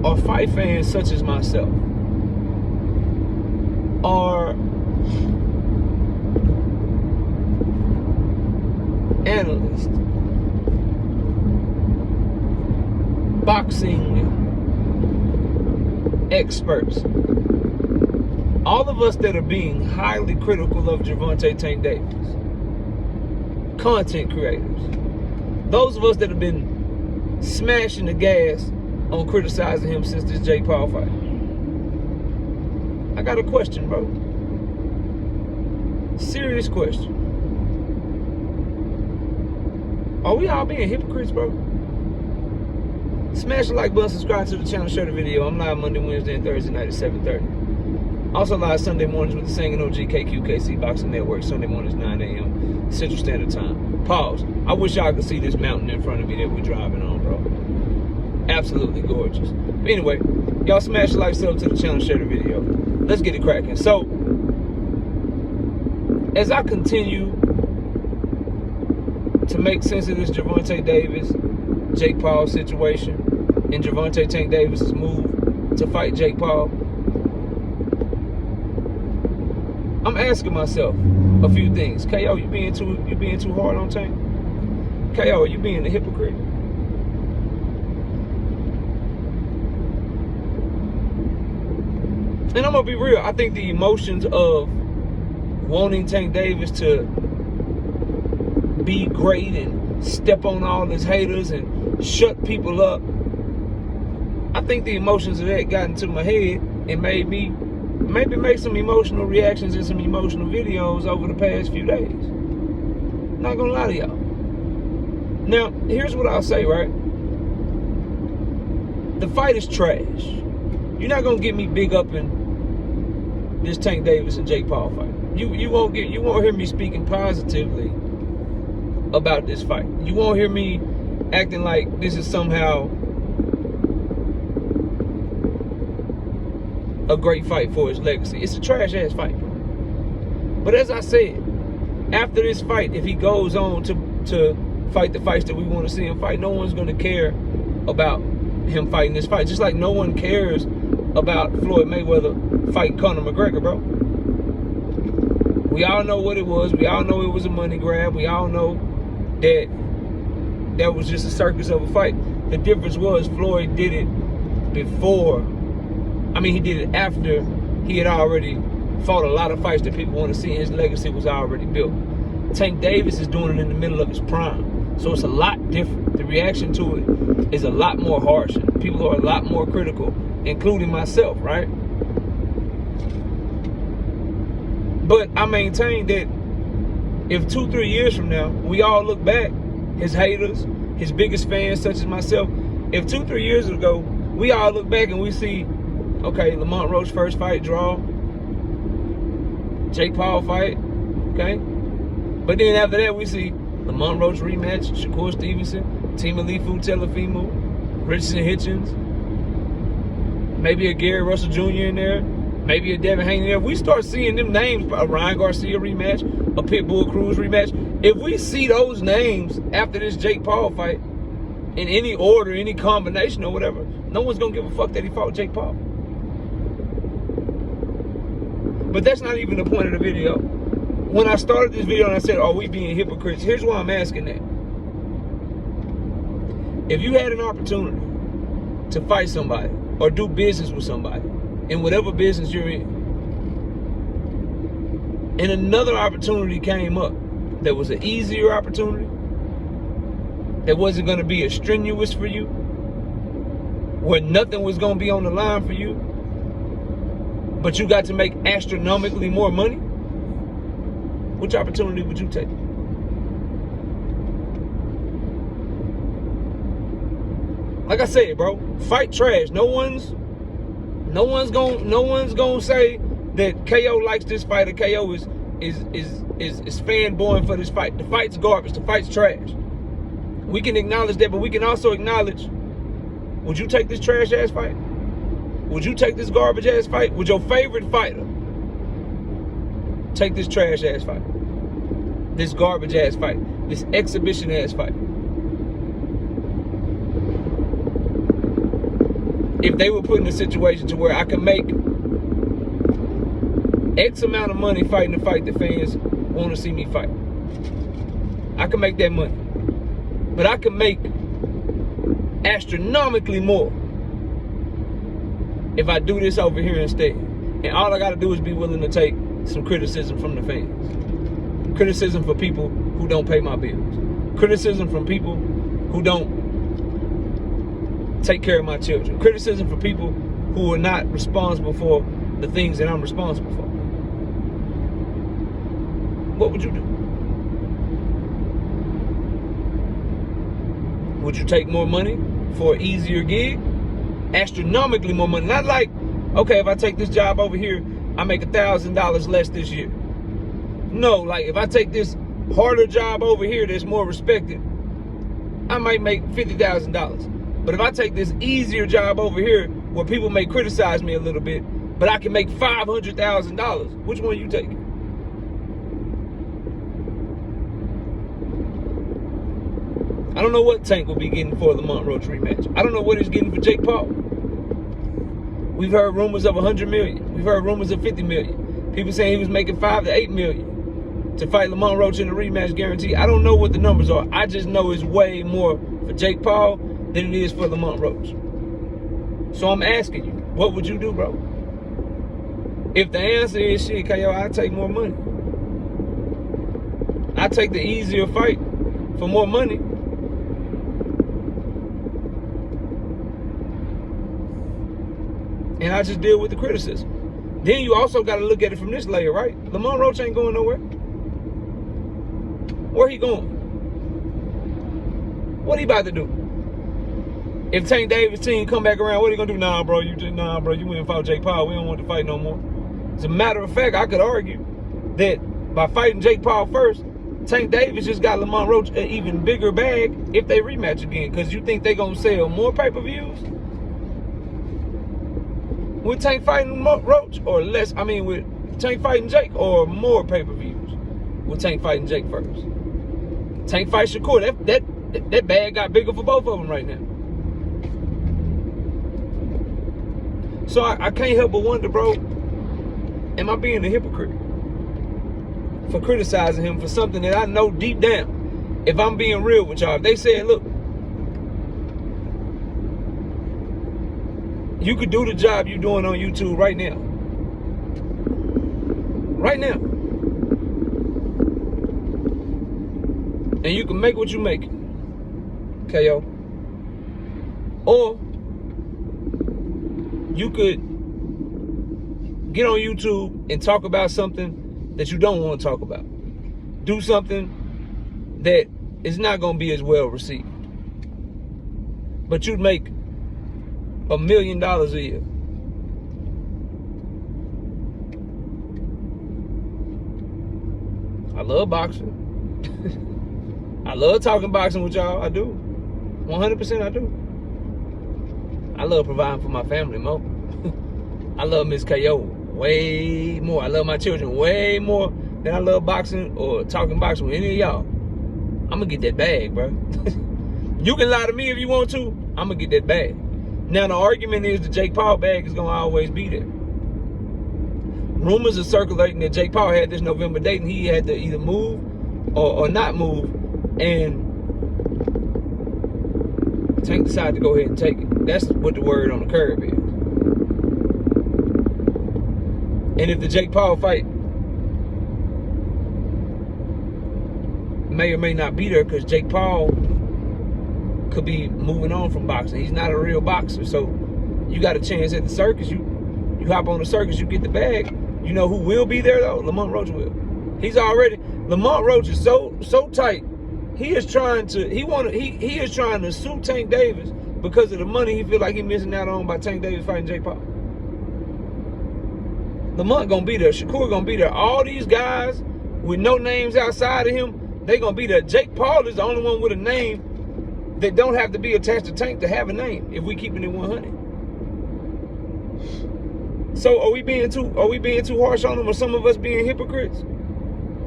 or fight fans such as myself are analysts, boxing experts, all of us that are being highly critical of Gervonta Tank Davis, content creators, those of us that have been smashing the gas on criticizing him since this Jake Paul fight. I got a question, bro. Serious question. Are we all being hypocrites, bro? Smash the like button, subscribe to the channel, share the video. I'm live Monday, Wednesday, and Thursday night at 7:30. Also live Sunday mornings with the Singing OG KQKC Boxing Network. Sunday mornings 9 a.m. Central Standard Time. Pause. I wish y'all could see this mountain in front of me that we're driving on, bro. Absolutely gorgeous. But anyway, y'all smash the like, sub to the channel, share the video. Let's get it cracking. So, as I continue to make sense of this Gervonta Davis, Jake Paul situation, and Gervonta Tank Davis's move to fight Jake Paul, I'm asking myself a few things. KO, you being too hard on Tank? KO, are you being a hypocrite? And I'm gonna be real. I think the emotions of wanting Tank Davis to be great and step on all his haters and shut people up, I think the emotions of that got into my head and made me maybe make some emotional reactions and some emotional videos over the past few days. Not gonna lie to y'all. Now, here's what I'll say, right? The fight is trash. You're not gonna get me big up in this Tank Davis and Jake Paul fight. You won't hear me speaking positively about this fight. You won't hear me acting like this is somehow a great fight for his legacy. It's a trash ass fight. But as I said, after this fight, if he goes on to fight the fights that we want to see him fight, no one's gonna care about him fighting this fight. Just like no one cares about Floyd Mayweather fighting Conor McGregor, bro. We all know what it was. We all know it was a money grab. We all know that that was just a circus of a fight. The difference was Floyd did it before. I mean, he did it after he had already fought a lot of fights that people want to see. His legacy was already built. Tank Davis is doing it in the middle of his prime. So it's a lot different. The reaction to it is a lot more harsh. And people are a lot more critical, including myself, right? But I maintain that if 2-3 years from now, we all look back, his haters, his biggest fans such as myself, if 2-3 years ago, we all look back and we see, okay, Lamont Roach first fight, draw. Jake Paul fight, okay? But then after that, we see Lamont Roach rematch, Shakur Stevenson, Timothy Tagliafico, Richardson Hitchens, maybe a Gary Russell Jr. in there, maybe a Devin Haney in there. We start seeing them names, a Ryan Garcia rematch, a Pitbull Cruz rematch. If we see those names after this Jake Paul fight, in any order, any combination or whatever, no one's gonna give a fuck that he fought Jake Paul. But that's not even the point of the video. When I started this video and I said, are we being hypocrites? Here's why I'm asking that. If you had an opportunity to fight somebody or do business with somebody in whatever business you're in, and another opportunity came up that was an easier opportunity, that wasn't going to be as strenuous for you, where nothing was going to be on the line for you, but you got to make astronomically more money, which opportunity would you take? Like I said, bro, fight trash. No one's gonna say that KO likes this fight or KO is fanboying for this fight. The fight's garbage. The fight's trash. We can acknowledge that, but we can also acknowledge, would you take this trash ass fight? Would you take this garbage ass fight? Would your favorite fighter take this trash ass fight? This garbage ass fight? This exhibition ass fight? if they were put in a situation to where I could make X amount of money fighting the fight the fans want to see me fight. I can make that money. But I can make astronomically more if I do this over here instead. And all I got to do is be willing to take some criticism from the fans. Criticism for people who don't pay my bills. Criticism from people who don't take care of my children. Criticism for people who are not responsible for the things that I'm responsible for. What would you do? Would you take more money for an easier gig? Astronomically more money. Not like, okay, if I take this job over here, I make $1,000 less this year. No, like if I take this harder job over here that's more respected, I might make $50,000. But if I take this easier job over here where people may criticize me a little bit, but I can make $500,000, which one you taking? I don't know what Tank will be getting for the Lamont Roach rematch. I don't know what he's getting for Jake Paul. We've heard rumors of $100 million. We've heard rumors of $50 million. People saying he was making $5 to $8 million to fight Lamont Roach in a rematch guarantee. I don't know what the numbers are. I just know it's way more for Jake Paul than it is for Lamont Roach. So I'm asking you, what would you do, bro? If the answer is shit, KO, I'd take more money. I'd take the easier fight for more money. And I just deal with the criticism. Then you also got to look at it from this layer, right? Lamont Roach ain't going nowhere. Where he going? What he about to do? If Tank Davis' team come back around, what he gonna do? Nah, bro, you went and fought Jake Paul. We don't want to fight no more. As a matter of fact, I could argue that by fighting Jake Paul first, Tank Davis just got Lamont Roach an even bigger bag if they rematch again. Because you think they gonna sell more pay-per-views with Tank fighting Roach, or less? I mean, with Tank fighting Jake, or more pay-per-views with Tank fighting Jake first? Tank fight Shakur. That bag got bigger for both of them right now. So I can't help but wonder, bro, am I being a hypocrite for criticizing him for something that I know deep down, if I'm being real with y'all, if they said, look, you could do the job you're doing on YouTube right now. Right now. And you can make what you make. KO. Or you could get on YouTube and talk about something that you don't want to talk about. Do something that is not going to be as well received. But you'd make $1 million a year. I love boxing. I love talking boxing with y'all. I do. 100% I do. I love providing for my family more. I love Miss KO way more. I love my children way more than I love boxing or talking boxing with any of y'all. I'm gonna get that bag, bro. You can lie to me if you want to. I'm gonna get that bag. Now the argument is the Jake Paul bag is gonna always be there. Rumors are circulating that Jake Paul had this November date and he had to either move or not move, and Tank decided to go ahead and take it. That's what the word on the curb is. And if the Jake Paul fight may or may not be there, because Jake Paul could be moving on from boxing. He's not a real boxer. So you got a chance at the circus. You hop on the circus, you get the bag. You know who will be there though? Lamont Roach will. Lamont Roach is so tight. He is trying to sue Tank Davis because of the money he feel like he's missing out on by Tank Davis fighting Jake Paul. Lamont gonna be there. Shakur gonna be there. All these guys with no names outside of him, they gonna be there. Jake Paul is the only one with a name that don't have to be attached to Tank to have a name if we keeping it 100. So are we being too harsh on him, or some of us being hypocrites?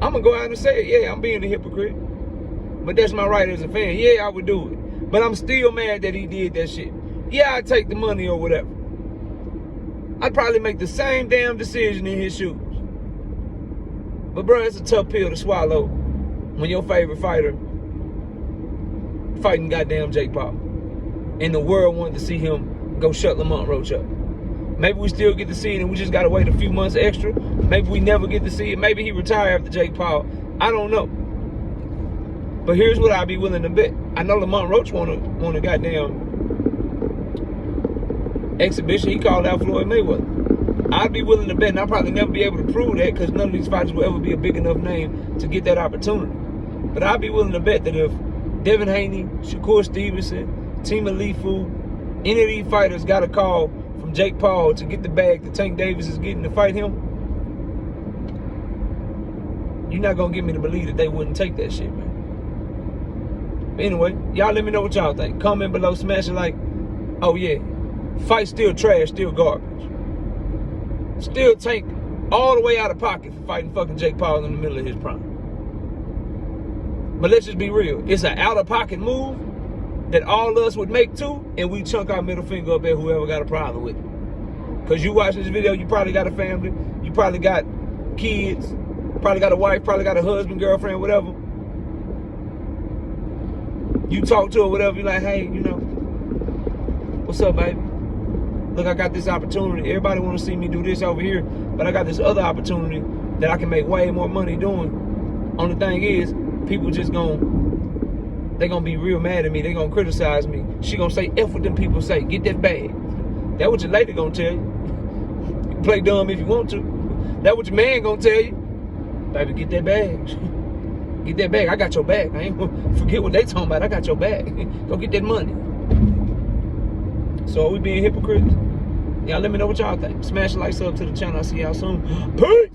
I'm gonna go out and say it. Yeah, I'm being a hypocrite. But that's my right as a fan. Yeah, I would do it. But I'm still mad that he did that shit. yeah, I'd take the money or whatever. I'd probably make the same damn decision in his shoes. But bro, it's a tough pill to swallow when your favorite fighter fighting goddamn Jake Paul. And the world wanted to see him go shut Lamont Roach up. Maybe we still get to see it and we just gotta wait a few months extra. Maybe we never get to see it. Maybe he retire after Jake Paul. I don't know. But here's what I'd be willing to bet. I know Lamont Roach want a goddamn exhibition. He called out Floyd Mayweather. I'd be willing to bet, and I'll probably never be able to prove that because none of these fighters will ever be a big enough name to get that opportunity. But I'd be willing to bet that if Devin Haney, Shakur Stevenson, Tima Lifu, any of these fighters got a call from Jake Paul to get the bag that Tank Davis is getting to fight him, you're not going to get me to believe that they wouldn't take that shit, man. But anyway, y'all let me know what y'all think. Comment below, smash a like. Oh, yeah. Fight still trash, still garbage. Still Tank all the way out of pocket for fighting fucking Jake Paul in the middle of his prime. But let's just be real. It's an out-of-pocket move that all of us would make too, and we chunk our middle finger up at whoever got a problem with it. Because you watching this video, you probably got a family, you probably got kids, probably got a wife, probably got a husband, girlfriend, whatever. You talk to her, whatever, you're like, hey, you know, what's up, baby? Look, I got this opportunity. Everybody want to see me do this over here, but I got this other opportunity that I can make way more money doing. Only thing is, people just they gonna be real mad at me. They gonna criticize me. She gonna say, F what them people say. Get that bag. That what your lady gonna tell you. You can play dumb if you want to. That what your man gonna tell you. Baby, get that bag. Get that bag. I got your bag. I ain't gonna forget what they talking about. I got your bag. Go get that money. So are we being hypocrites? Y'all let me know what y'all think. Smash the like, sub to the channel. I'll see y'all soon. Peace!